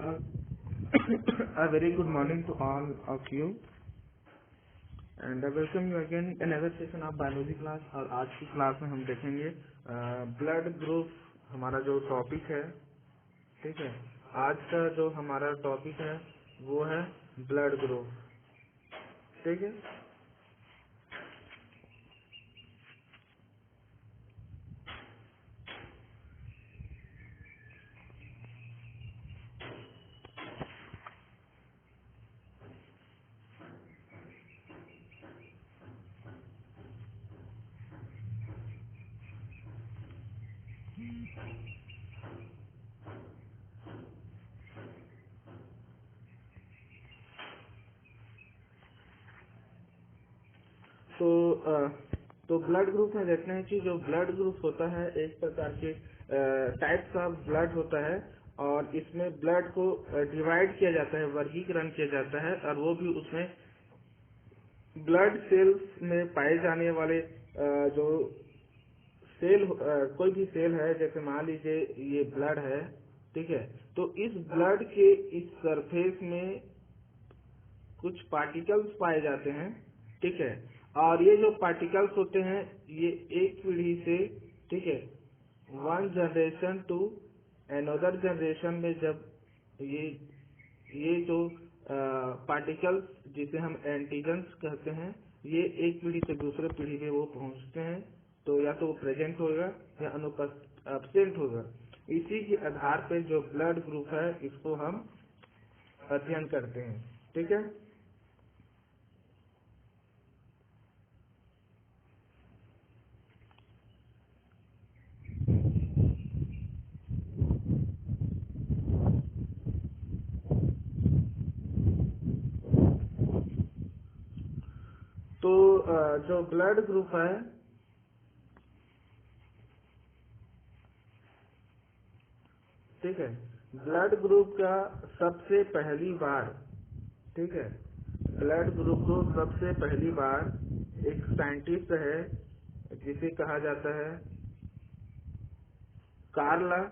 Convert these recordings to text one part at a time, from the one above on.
Uh, a very good morning to all of you and I welcome you again in another session of biology class। और आज की class में हम देखेंगे blood group हमारा जो टॉपिक है। ठीक है, आज का जो हमारा टॉपिक है वो है ब्लड ग्रुप। ठीक है, तो ब्लड ग्रुप में देखते हैं कि जो ब्लड ग्रुप होता है एक प्रकार के टाइप्स ऑफ ब्लड होता है और इसमें ब्लड को डिवाइड किया जाता है, वर्गीकरण किया जाता है और वो भी उसमें ब्लड सेल्स में पाए जाने वाले जो सेल कोई भी सेल है, जैसे मान लीजिए ये ब्लड है। ठीक है, तो इस ब्लड के इस सरफेस में कुछ पार्टिकल्स पाए जाते हैं। ठीक है, और ये जो पार्टिकल्स होते हैं ये एक पीढ़ी से, ठीक है, one generation to another generation में जब ये जो पार्टिकल्स जिसे हम एंटीजन्स कहते हैं, ये एक पीढ़ी से दूसरे पीढ़ी में वो पहुंचते हैं, तो या तो वो प्रेजेंट होगा या एब्सेंट होगा। इसी के आधार पर जो ब्लड ग्रुप है इसको हम अध्ययन करते हैं। ठीक है, तो जो ब्लड ग्रुप है, ठीक है, ब्लड ग्रुप का सबसे पहली बार, ठीक है, ब्लड ग्रुप को सबसे पहली बार एक साइंटिस्ट है जिसे कहा जाता है कार्ल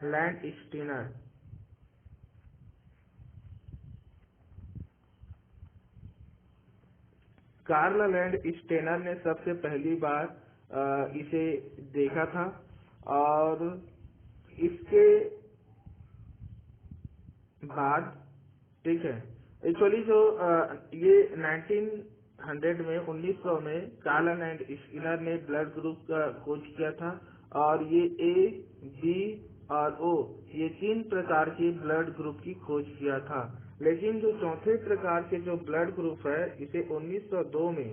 लैंडस्टीनर। कार्ल लैंडस्टीनर ने सबसे पहली बार इसे देखा था और इसके बाद, ठीक है, एक्चुअली जो ये 1900 में 1900 में कार्ल लैंडस्टीनर ने ब्लड ग्रुप का खोज किया था और ये ए, बी और ओ ये 3 प्रकार के ब्लड ग्रुप की खोज किया था। लेकिन जो चौथे प्रकार के जो ब्लड ग्रुप है इसे 1902 में,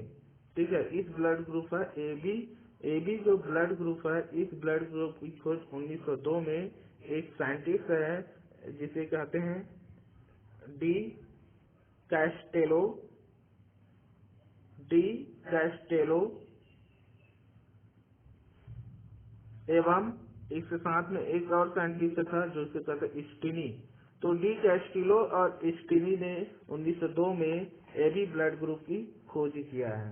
ठीक है, इस ब्लड ग्रुप है ए बी जो ब्लड ग्रुप है, इस ब्लड ग्रुप की खोज 1902 में एक साइंटिस्ट है जिसे कहते हैं डी कैस्टेलो एवं इसके साथ में एक और साइंटिस्ट था जो इसे कहते हैं स्टीनी। तो डी कैस्टेलो और स्टीनी ने 1902 में एबी ब्लड ग्रुप की खोज किया है।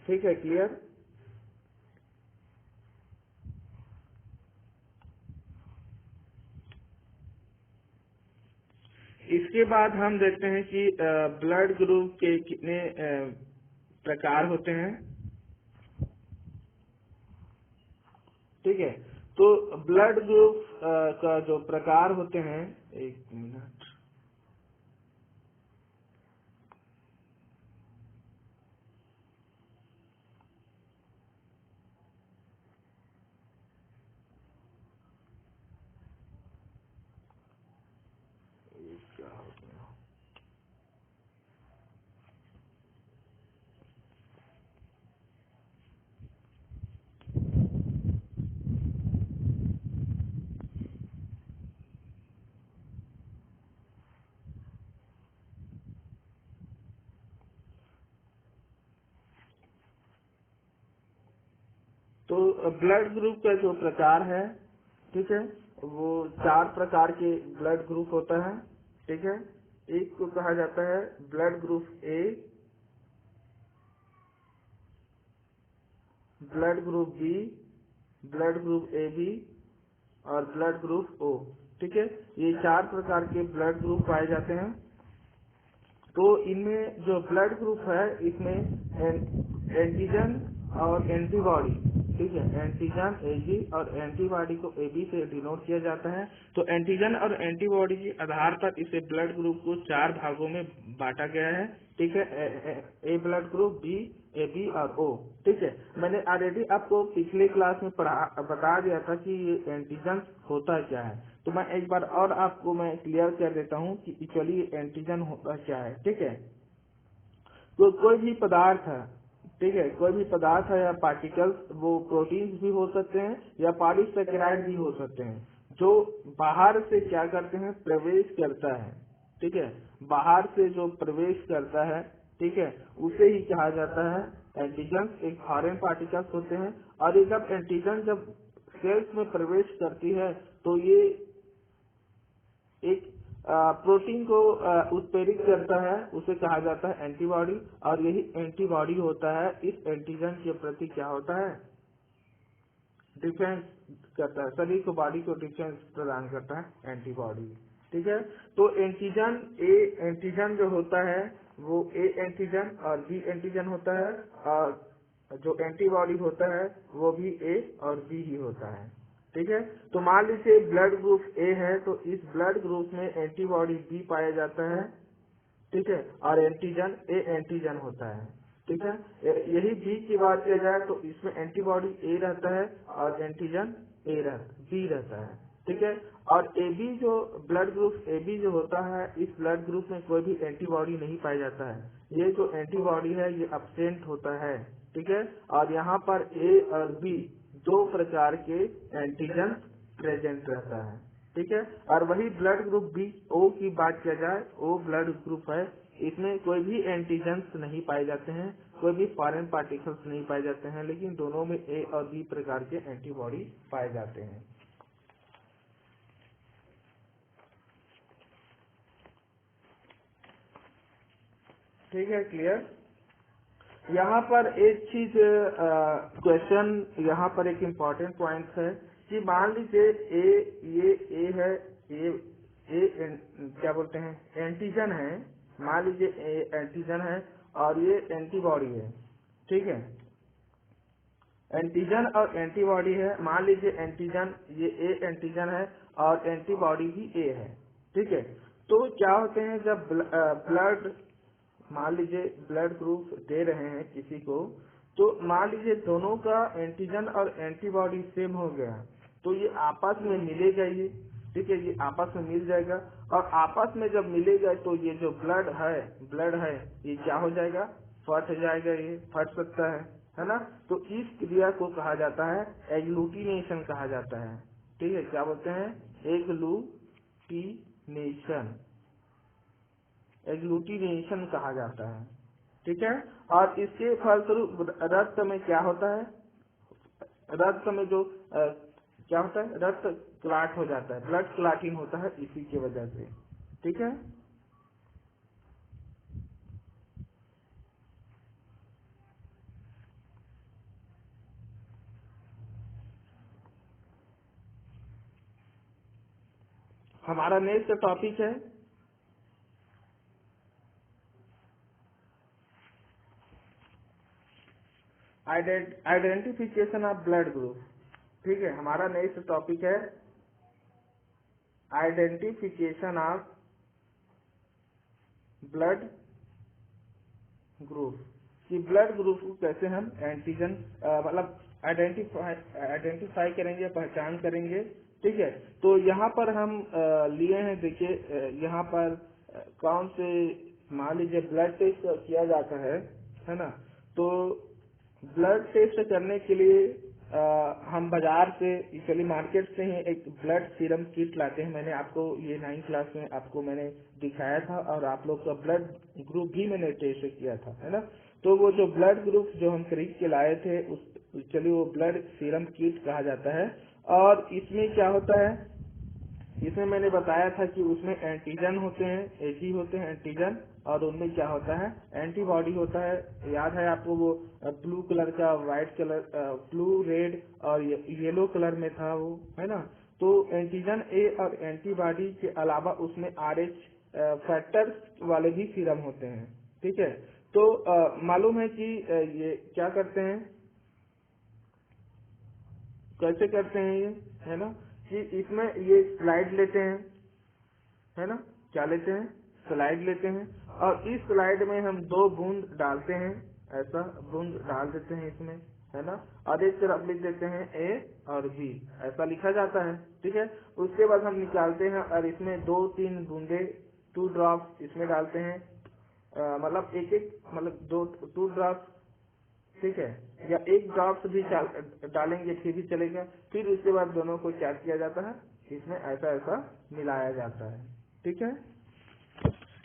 ठीक है, क्लियर। इसके बाद हम देखते हैं कि ब्लड ग्रुप के कितने प्रकार होते हैं। ठीक है, तो ब्लड ग्रुप का जो प्रकार होते हैं, एक मिनट, क्या हो गया? तो ब्लड ग्रुप का जो प्रकार है, ठीक है, वो 4 प्रकार के ब्लड ग्रुप होता है। ठीक है, एक को कहा जाता है blood group A, blood group B, blood group A B और ब्लड ग्रुप ओ। ठीक है, ये 4 प्रकार के ब्लड ग्रुप पाए जाते हैं। तो इनमें जो ब्लड ग्रुप है इसमें एंटीजन और एंटीबॉडी, ठीक है, एंटीजन एजी और एंटीबॉडी को एबी से डिनोट किया जाता है। तो एंटीजन और एंटीबॉडी के आधार पर इसे ब्लड ग्रुप को 4 भागों में बांटा गया है। ठीक है, A blood group, B, A B और ओ। ठीक है, मैंने ऑलरेडी आपको पिछले क्लास में बता दिया था कि ये एंटीजन होता क्या है। तो मैं एक बार और आपको मैं क्लियर कर देता हूँ कि एक्चुअली एंटीजन होता क्या है। ठीक है, तो कोई भी पदार्थ है, ठीक है, कोई भी पदार्थ है या पार्टिकल्स, वो प्रोटीन्स भी हो सकते हैं या पॉलीसेकेराइड भी हो सकते हैं, जो बाहर से क्या करते हैं, प्रवेश करता है। ठीक है, बाहर से जो प्रवेश करता है, ठीक है, उसे ही कहा जाता है एंटीजन। एक फॉरेन पार्टिकल्स होते हैं और ये जब एंटीजन जब सेल्स में प्रवेश करती है तो ये एक प्रोटीन को उत्प्रेरित करता है, उसे कहा जाता है एंटीबॉडी। और यही एंटीबॉडी होता है इस एंटीजन के प्रति क्या होता है, डिफेंस करता है, शरीर को, बॉडी को डिफेंस प्रदान करता है एंटीबॉडी। ठीक है, तो एंटीजन एंटीजन जो होता है वो ए एंटीजन और बी एंटीजन होता है, और जो एंटीबॉडी होता है वो भी ए और बी ही होता है। ठीक है, तो मान लीजिए ब्लड ग्रुप ए है, तो इस ब्लड ग्रुप में एंटीबॉडी बी पाया जाता है। ठीक है, और एंटीजन ए एंटीजन होता है। ठीक है, यही बी की बात किया जाए तो इसमें एंटीबॉडी ए रहता है और एंटीजन बी रहता है। ठीक है, और ए बी जो ब्लड ग्रुप ए बी जो होता है, इस ब्लड ग्रुप में कोई भी एंटीबॉडी नहीं पाया जाता है। ये जो एंटीबॉडी है ये एब्सेंट होता है। ठीक है, और यहाँ पर ए और बी 2 प्रकार के एंटीजन प्रेजेंट रहता है। ठीक है, और वही ब्लड ग्रुप बी ओ की बात किया जाए, ओ ब्लड ग्रुप है, इसमें कोई भी एंटीजन्स नहीं पाए जाते हैं, कोई भी फॉरेन पार्टिकल्स नहीं पाए जाते हैं, लेकिन दोनों में ए और बी प्रकार के एंटीबॉडी पाए जाते हैं। ठीक है, क्लियर। यहाँ पर एक चीज क्वेश्चन, यहाँ पर एक इम्पोर्टेंट पॉइंट है कि मान लीजिए ये ए है, क्या बोलते हैं, एंटीजन है। मान लीजिए ए एंटीजन है और ये एंटीबॉडी है। ठीक है, एंटीजन और एंटीबॉडी है। मान लीजिए एंटीजन, ये ए एंटीजन है और एंटीबॉडी भी ए है। ठीक है, तो क्या होते हैं जब ब्लड, मान लीजिए ब्लड ग्रुप दे रहे हैं किसी को, तो मान लीजिए दोनों का एंटीजन और एंटीबॉडी सेम हो गया, तो ये आपस में मिलेगा ये। ठीक है, ये आपस में मिल जाएगा और आपस में जब मिलेगा तो ये जो ब्लड है ये क्या हो जाएगा, फट जाएगा, ये फट सकता है ना। तो इस क्रिया को कहा जाता है एग्लूटिनेशन कहा जाता है। ठीक है, क्या बोलते हैं, एग्लूटिनेशन कहा जाता है। ठीक है, और इसके फलस्वरूप रक्त में क्या होता है, रक्त में जो क्या होता है, रक्त क्लॉट हो जाता है, ब्लड क्लॉटिंग होता है इसी की वजह से। ठीक है, हमारा नेक्स्ट टॉपिक है आइडेंटिफिकेशन ऑफ ब्लड ग्रुप। ठीक है, हमारा नेक्स्ट टॉपिक है आइडेंटिफिकेशन ऑफ ब्लड ग्रुप, कि ब्लड ग्रुप को कैसे हम एंटीजन मतलब आइडेंटिफाई करेंगे, पहचान करेंगे। ठीक है, तो यहाँ पर हम लिए हैं, देखिए यहाँ पर कौन से, मान लीजिए ब्लड टेस्ट किया जाता है ना। तो ब्लड टेस्ट करने के लिए हम बाजार से, एक्चुअली मार्केट से ही एक ब्लड सीरम किट लाते हैं। मैंने आपको ये 9th क्लास में आपको मैंने दिखाया था और आप लोग का ब्लड ग्रुप भी मैंने टेस्ट किया था, है ना। तो वो जो ब्लड ग्रुप जो हम खरीद के लाए थे, उस चलिए वो ब्लड सीरम किट कहा जाता है। और इसमें क्या होता है, इसमें मैंने बताया था कि उसमें एंटीजन होते हैं, एजी होते हैं एंटीजन, और उनमें क्या होता है, एंटीबॉडी होता है। याद है आपको वो ब्लू कलर का, व्हाइट कलर, ब्लू, रेड और येलो कलर में था वो, है ना। तो एंटीजन ए और एंटीबॉडी के अलावा उसमें RH फैक्टर्स वाले भी सीरम होते हैं, ठीक है। तो मालूम है कि ये क्या करते हैं, कैसे करते हैं ये, है ना, कि इसमें ये स्लाइड लेते हैं, है ना, क्या लेते हैं, स्लाइड लेते हैं, और इस स्लाइड में हम 2 बूंद डालते हैं, ऐसा बूंद डाल देते हैं इसमें, है ना, और एक तरफ लिख देते हैं A और B, ऐसा लिखा जाता है, ठीक है। उसके बाद हम निकालते हैं और इसमें 2-3 बूंदे, 2 ड्रॉप्स इसमें डालते हैं, मतलब मतलब 2 ड्रॉप्स, ठीक है, या 1 ड्रॉप्स भी डालेंगे फिर भी चलेगा। फिर उसके बाद दोनों को क्या किया जाता है, इसमें ऐसा ऐसा मिलाया जाता है, ठीक है।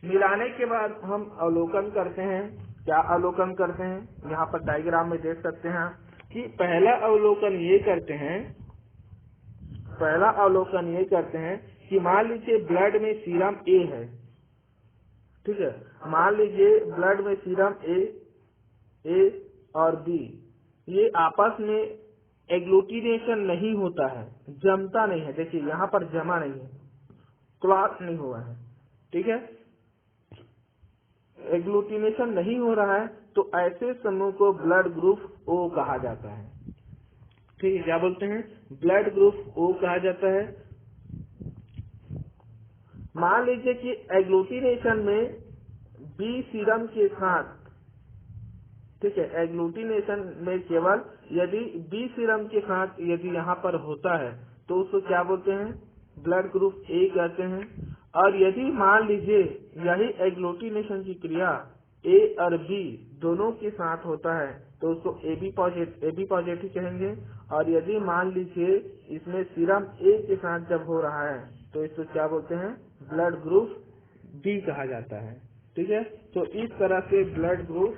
मिलाने के बाद हम अवलोकन करते हैं। क्या अवलोकन करते हैं, यहाँ पर डायग्राम में देख सकते हैं कि पहला अवलोकन ये करते हैं कि मान लीजिए ब्लड में सीरम A है, ठीक है। मान लीजिए ब्लड में सीरम A और B ये आपस में एग्लूटिनेशन नहीं होता है, जमता नहीं है। देखिए यहाँ पर जमा नहीं है, क्लॉट नहीं हुआ है, ठीक है, एग्लूटिनेशन नहीं हो रहा है, तो ऐसे समूह को ब्लड ग्रुप O कहा जाता है, ठीक है। क्या बोलते हैं, ब्लड ग्रुप O कहा जाता है। मान लीजिए कि एग्लूटिनेशन में B सीरम के साथ, ठीक है, एग्लूटिनेशन में केवल यदि B सीरम के साथ यदि यहाँ पर होता है तो उसको क्या बोलते हैं, ब्लड ग्रुप A कहते हैं। और यदि मान लीजिए यही एग्लूटिनेशन की क्रिया A और B दोनों के साथ होता है तो उसको AB पॉजिटिव कहेंगे। और यदि मान लीजिए इसमें सीरम A के साथ जब हो रहा है तो इसको क्या बोलते हैं, ब्लड ग्रुप B कहा जाता है, ठीक है। तो इस तरह से ब्लड ग्रुप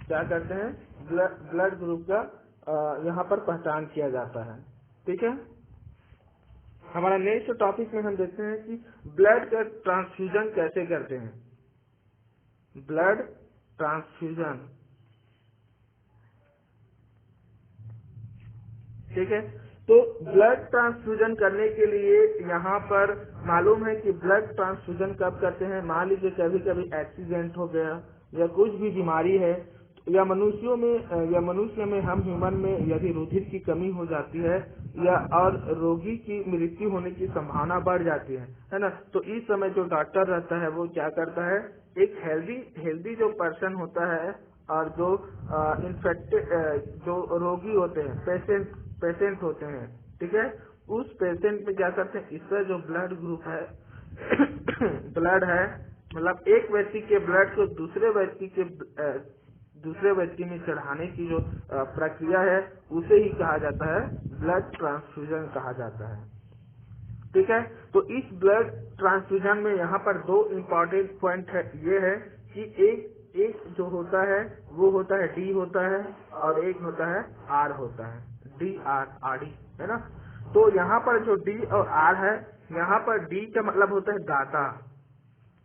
क्या करते हैं, ब्लड ग्रुप का यहाँ पर पहचान किया जाता है, ठीक है। हमारा नेक्स्ट टॉपिक में हम देखते हैं कि ब्लड का ट्रांसफ्यूजन कैसे करते हैं। ब्लड ट्रांसफ्यूजन, ठीक है। तो ब्लड ट्रांसफ्यूजन करने के लिए यहाँ पर मालूम है कि ब्लड ट्रांसफ्यूजन कब करते हैं, मान लीजिए कभी कभी एक्सीडेंट हो गया या कुछ भी बीमारी है, या मनुष्य में हम ह्यूमन में यदि रुधिर की कमी हो जाती है या और रोगी की मृत्यु होने की संभावना बढ़ जाती है ना। तो इस समय जो डॉक्टर रहता है वो क्या करता है, एक हेल्दी जो पर्सन होता है और जो इन्फेक्टेड जो रोगी होते हैं, पेशेंट होते हैं, ठीक है, उस पेशेंट में क्या करते हैं, इसका जो ब्लड ग्रुप है ब्लड है, मतलब एक व्यक्ति के ब्लड को दूसरे व्यक्ति में चढ़ाने की जो प्रक्रिया है उसे ही कहा जाता है ब्लड ट्रांसफ्यूजन कहा जाता है, ठीक है। तो इस ब्लड ट्रांसफ्यूजन में यहाँ पर 2 इम्पोर्टेंट पॉइंट है, ये है कि एक जो होता है वो होता है D होता है और एक होता है R होता है, RD, है ना। तो यहाँ पर जो D और R है, यहाँ पर D का मतलब होता है दाता,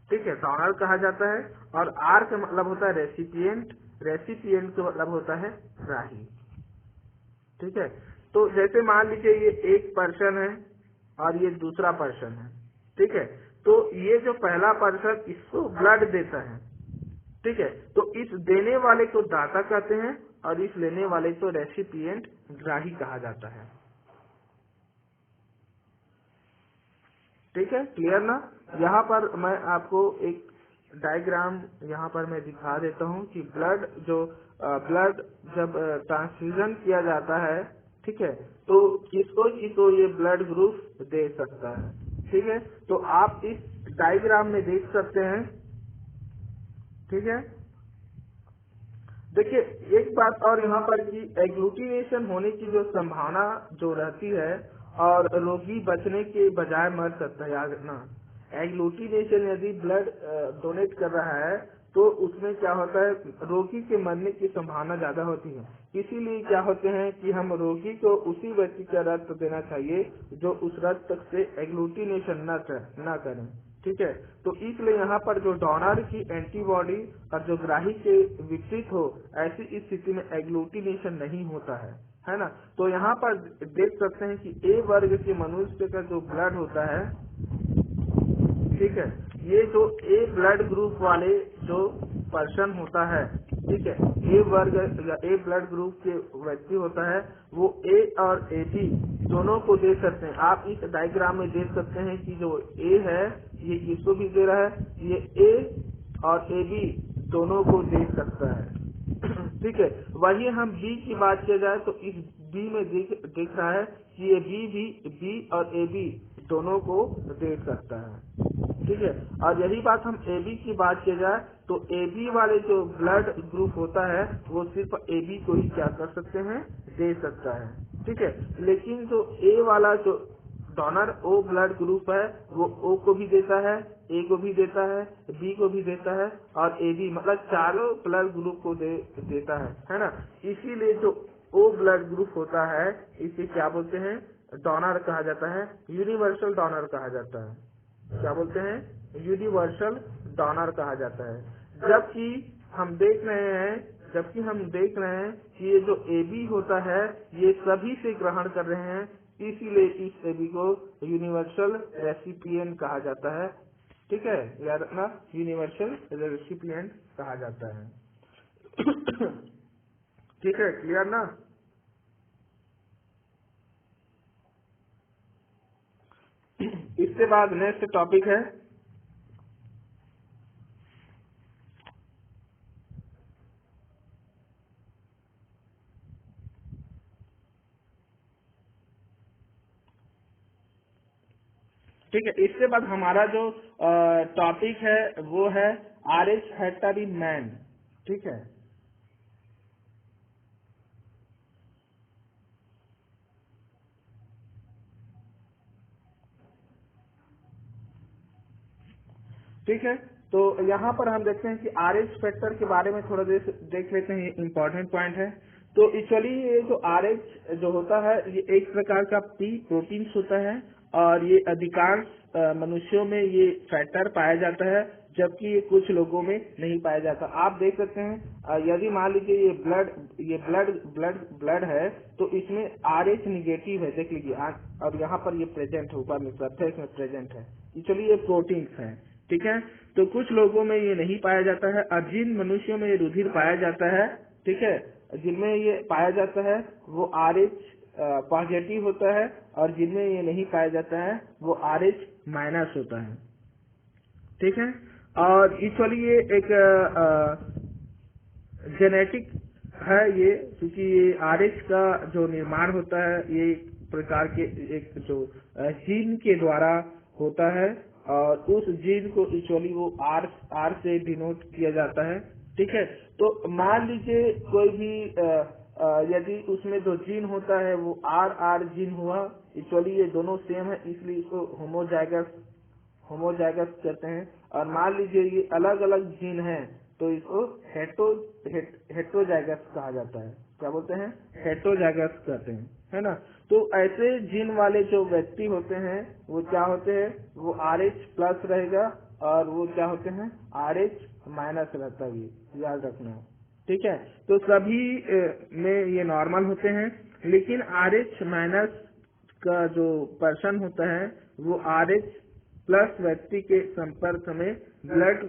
ठीक है, डोनर कहा जाता है, और R का मतलब होता है रेसिपिएंट का मतलब होता है राही, ठीक है। तो जैसे मान लीजिए ये एक पर्सन है और ये दूसरा पर्सन है, ठीक है। तो ये जो पहला पर्सन इसको ब्लड देता है, ठीक है, तो इस देने वाले को दाता कहते हैं और इस लेने वाले को रेसिपिएंट ग्राही कहा जाता है, ठीक है, क्लियर ना। यहाँ पर मैं आपको एक डायग्राम यहाँ पर मैं दिखा देता हूँ कि ब्लड जब ट्रांसफ्यूजन किया जाता है, ठीक है, तो किसको ये ब्लड ग्रुप दे सकता है, ठीक है। तो आप इस डायग्राम में देख सकते हैं, ठीक है। देखिए एक बात और यहाँ पर कि एग्लूटिनेशन होने की जो संभावना जो रहती है और रोगी बचने के बजाय मर सकता है, याद रखना। एग्लूटिनेशन यदि ब्लड डोनेट कर रहा है तो उसमें क्या होता है, रोगी के मरने की संभावना ज्यादा होती है। इसीलिए क्या होते हैं कि हम रोगी को उसी व्यक्ति का रक्त देना चाहिए जो उस रक्त से एग्लूटिनेशन न करें, ठीक है। तो इसलिए यहाँ पर जो डोनर की एंटीबॉडी और जो ग्राही के विपरीत हो, ऐसी इस स्थिति में एग्लूटिनेशन नहीं होता है ना। तो यहाँ पर देख सकते हैं कि ए वर्ग के मनुष्य का जो ब्लड होता है, ठीक है, ये जो ए ब्लड ग्रुप वाले जो पर्सन होता है, ठीक है, ए वर्ग या ए ब्लड ग्रुप के व्यक्ति होता है, वो ए और ए बी दोनों को दे सकते हैं। आप इस डायग्राम में देख सकते हैं कि जो ए है ये किसको भी दे रहा है, ये ए और ए बी दोनों को दे सकता है। ठीक है। वही हम बी की बात किया जाए तो इस बी में दिख रहा है कि ये बी भी बी और ए बी दोनों को दे सकता है। ठीक है। और यही बात हम ए बी की बात किया जाए तो ए बी वाले जो ब्लड ग्रुप होता है वो सिर्फ ए बी को ही क्या कर सकते हैं, दे सकता है। ठीक है। लेकिन जो ए वाला जो डोनर ओ ब्लड ग्रुप है वो ओ को भी देता है, ए को भी देता है, बी को भी देता है और ए बी, मतलब चारों ब्लड ग्रुप को देता है ना। इसीलिए जो ओ ब्लड ग्रुप होता है इसे क्या बोलते हैं, डोनर कहा जाता है, यूनिवर्सल डोनर कहा जाता है। क्या बोलते हैं, यूनिवर्सल डोनर कहा जाता है। जबकि हम देख रहे हैं कि ये जो ए बी होता है ये सभी से ग्रहण कर रहे हैं, इसीलिए इस ए बी को यूनिवर्सल रेसिपिएंट कहा जाता है। ठीक है, याद रखना, यूनिवर्सल रेसिपिएंट कहा जाता है। ठीक है, क्लियर ना। इसके बाद नेक्स्ट टॉपिक है ठीक है। इसके बाद हमारा जो टॉपिक है वो है RH फैक्टर इन मैन। ठीक है। ठीक है। तो यहाँ पर हम देखते हैं कि RH फैक्टर के बारे में थोड़ा देख लेते हैं, ये इम्पोर्टेंट पॉइंट है। तो एक्चुअली ये जो RH जो होता है ये एक प्रकार का पी प्रोटीन्स होता है और ये अधिकांश मनुष्यों में ये फैक्टर पाया जाता है, जबकि ये कुछ लोगों में नहीं पाया जाता। आप देख सकते हैं यदि मान लीजिए ये ब्लड है तो इसमें RH निगेटिव है, देख लीजिए। और यहाँ पर ये प्रेजेंट है, ऊपर में सरफेस में प्रेजेंट है, एक्चुअली ये प्रोटीन्स है। ठीक है। तो कुछ लोगों में ये नहीं पाया जाता है और जिन मनुष्यों में ये रुधिर पाया जाता है, ठीक है, जिनमें ये पाया जाता है वो RH पॉजिटिव होता है और जिनमें ये नहीं पाया जाता है वो RH माइनस होता है। ठीक है। और एक्चुअली ये एक जेनेटिक है ये, क्योंकि ये RH का जो निर्माण होता है ये एक प्रकार के एक जो जीन के द्वारा होता है और उस जीन को एक्चुअली वो आर से डिनोट किया जाता है। ठीक है। तो मान लीजिए कोई भी यदि उसमें जो जीन होता है वो आर जीन हुआ, एक्चुअली ये दोनों सेम है इसलिए इसको होमोजाइगस कहते हैं। और मान लीजिए ये अलग अलग जीन है तो इसको हेट्रोजाइगस कहा जाता है। क्या बोलते हैं, हेट्रोजाइगस कहते हैं, है ना। तो ऐसे जीन वाले जो व्यक्ति होते हैं वो क्या होते हैं, वो RH प्लस रहेगा और वो क्या होते हैं, RH माइनस रहता है, ये याद रखना। ठीक है। तो सभी में ये नॉर्मल होते हैं, लेकिन RH माइनस का जो पर्सन होता है वो RH प्लस व्यक्ति के संपर्क में ब्लड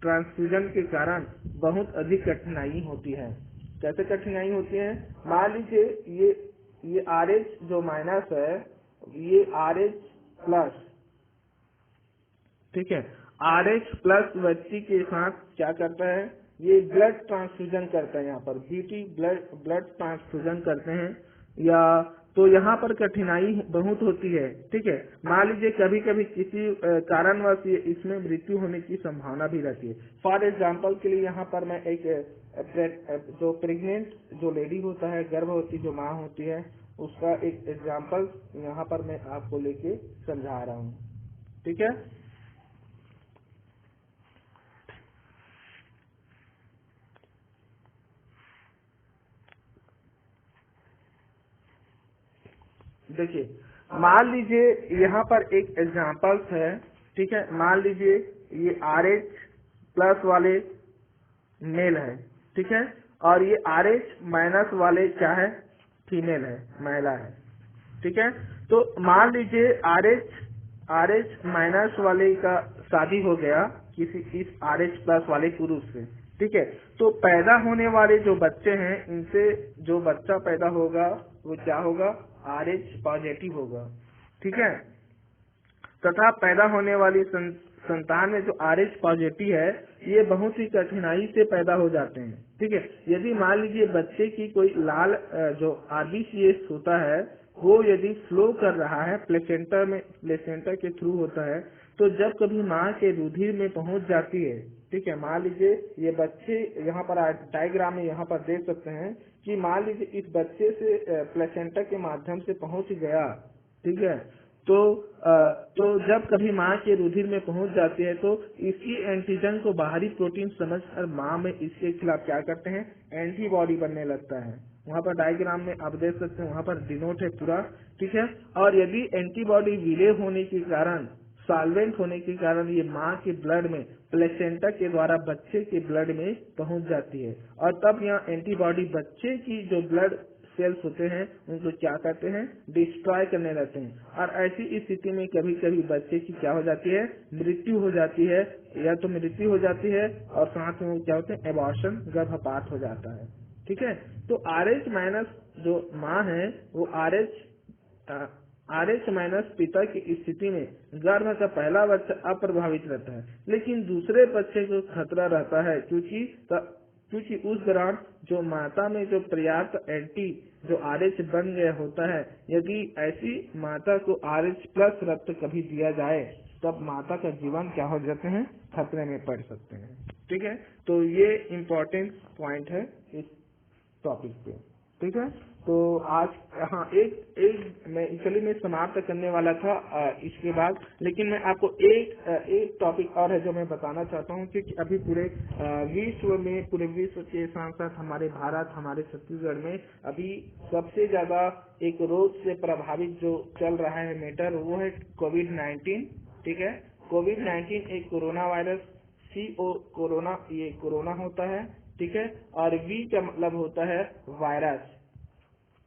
ट्रांसफ्यूजन के कारण बहुत अधिक कठिनाई होती है। कैसे कठिनाई होती है, मान लीजिए ये RH जो माइनस है ये RH प्लस, ठीक है, RH प्लस व्यक्ति के साथ क्या करता है, ये ब्लड ट्रांसफ्यूजन करता है, यहाँ पर BT ब्लड ट्रांसफ्यूजन करते हैं या तो यहाँ पर कठिनाई बहुत होती है। ठीक है। मान लीजिए कभी कभी किसी कारणवश इसमें मृत्यु होने की संभावना भी रहती है। फॉर एग्जाम्पल के लिए यहाँ पर मैं एक जो प्रेग्नेंट जो लेडी होता है, गर्भवती जो माँ होती है, उसका एक एग्जाम्पल यहाँ पर मैं आपको लेके समझा रहा हूँ। ठीक है। देखिए मान लीजिए यहाँ पर एक एग्जाम्पल्स है ठीक है। मान लीजिए ये RH प्लस वाले मेल है, ठीक है, और ये RH माइनस वाले क्या है, फीमेल है, महिला है, ठीक है। तो मान लीजिए RH माइनस वाले का शादी हो गया किसी इस RH प्लस वाले पुरुष से, ठीक है। तो पैदा होने वाले जो बच्चे हैं इनसे जो बच्चा पैदा होगा वो क्या होगा, RH पॉजिटिव होगा, ठीक है। तथा पैदा होने वाली संतान में जो RH पॉजिटिव है ये बहुत ही कठिनाई से पैदा हो जाते हैं, ठीक है। यदि मान लीजिए बच्चे की कोई लाल जो RBCS होता है वो यदि फ्लो कर रहा है प्लेसेंटा के थ्रू होता है, तो जब कभी माँ के रुधिर में पहुंच जाती है, ठीक है। मान लीजिए ये बच्चे यहाँ पर डायग्राम में यहाँ पर देख सकते हैं कि मान लीजिए इस बच्चे से प्लेसेंटा के माध्यम से पहुंच गया, ठीक है। तो जब कभी माँ के रुधिर में पहुंच जाती है तो इसकी एंटीजन को बाहरी प्रोटीन समझकर माँ में इसके खिलाफ क्या करते हैं, एंटीबॉडी बनने लगता है। वहाँ पर डायग्राम में आप देख सकते हैं, वहाँ पर डिनोट है पूरा, ठीक है। और यदि एंटीबॉडी विलय होने के कारण, सॉल्वेंट होने के कारण ये माँ के ब्लड में प्लेसेंटा के द्वारा बच्चे के ब्लड में पहुंच जाती है, और तब यह एंटीबॉडी बच्चे की जो ब्लड सेल्स होते हैं उनको क्या करते हैं, डिस्ट्रॉय करने लगते हैं। और ऐसी स्थिति में कभी कभी बच्चे की क्या हो जाती है, मृत्यु हो जाती है, या तो मृत्यु हो जाती है और साथ में क्या होते हैं, एबॉर्शन, गर्भपात हो जाता है, ठीक है। तो RH माइनस जो माँ है वो RH माइनस पिता की स्थिति में गर्भ का पहला बच्चा अप्रभावित रहता है, लेकिन दूसरे बच्चे को खतरा रहता है क्योंकि उस दौरान जो माता में जो पर्याप्त एंटी जो RH बन गया होता है, यदि ऐसी माता को RH प्लस रक्त कभी दिया जाए तब माता का जीवन क्या हो जाते हैं, खतरे में पड़ सकते हैं, ठीक है। तो ये इम्पोर्टेंट पॉइंट है इस टॉपिक पे, ठीक है। तो आज हाँ एक मैं समाप्त करने वाला था इसके बाद, लेकिन मैं आपको एक टॉपिक और है जो मैं बताना चाहता हूँ, क्योंकि अभी पूरे विश्व के साथ साथ हमारे भारत, हमारे छत्तीसगढ़ में अभी सबसे ज्यादा एक रोग से प्रभावित जो चल रहा है मैटर, वो है कोविड-19, ठीक है। कोविड-19 एक कोरोना वायरस, कोरोना, ये कोरोना होता है, ठीक है। और V का मतलब होता है वायरस,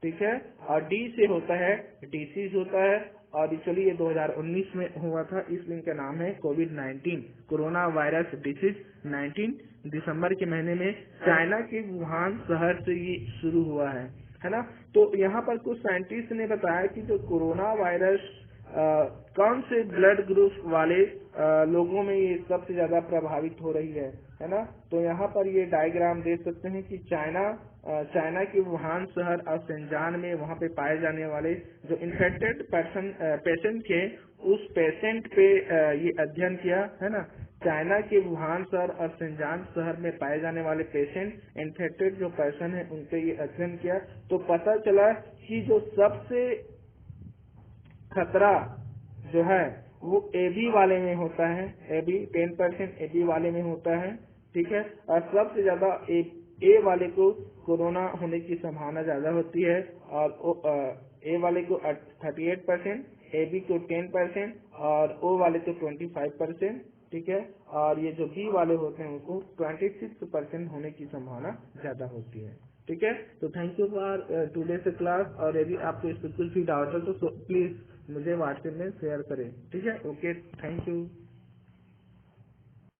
ठीक है। और D से होता है डिसीज होता है, और एक्चुअली ये 2019 में हुआ था, इसलिए इनका नाम है कोविड-19, कोरोना वायरस डिसीज 19। दिसंबर के महीने में चाइना के वुहान शहर से ये शुरू हुआ है ना। तो यहाँ पर कुछ साइंटिस्ट ने बताया कि जो कोरोना वायरस कौन से ब्लड ग्रुप वाले लोगों में ये सबसे ज्यादा प्रभावित हो रही है ना। तो यहाँ पर ये डायग्राम देख सकते हैं कि चाइना के वुहान शहर और शेंजान में वहाँ पे पाए जाने वाले जो इन्फेक्टेड पेशेंट थे, उस पेशेंट पे ये अध्ययन किया है ना। चाइना के वुहान शहर और शेंजान शहर में पाए जाने वाले पेशेंट इन्फेक्टेड जो पर्सन है उनपे ये अध्ययन किया, तो पता चला कि जो सबसे खतरा जो है वो AB वाले में होता है, AB 10% AB वाले में होता है, ठीक है। और सबसे ज्यादा A वाले को कोरोना होने की संभावना ज्यादा होती है, और A वाले को 38%, AB को 10% और O वाले को 25%, ठीक है। और ये जो B वाले होते हैं उनको 26% होने की संभावना ज्यादा होती है, ठीक है। तो thank you for today's class, और यदि आपको इस पर कुछ भी डाउट है तो प्लीज मुझे व्हाट्सएप में शेयर करें, ठीक है। Okay, thank you.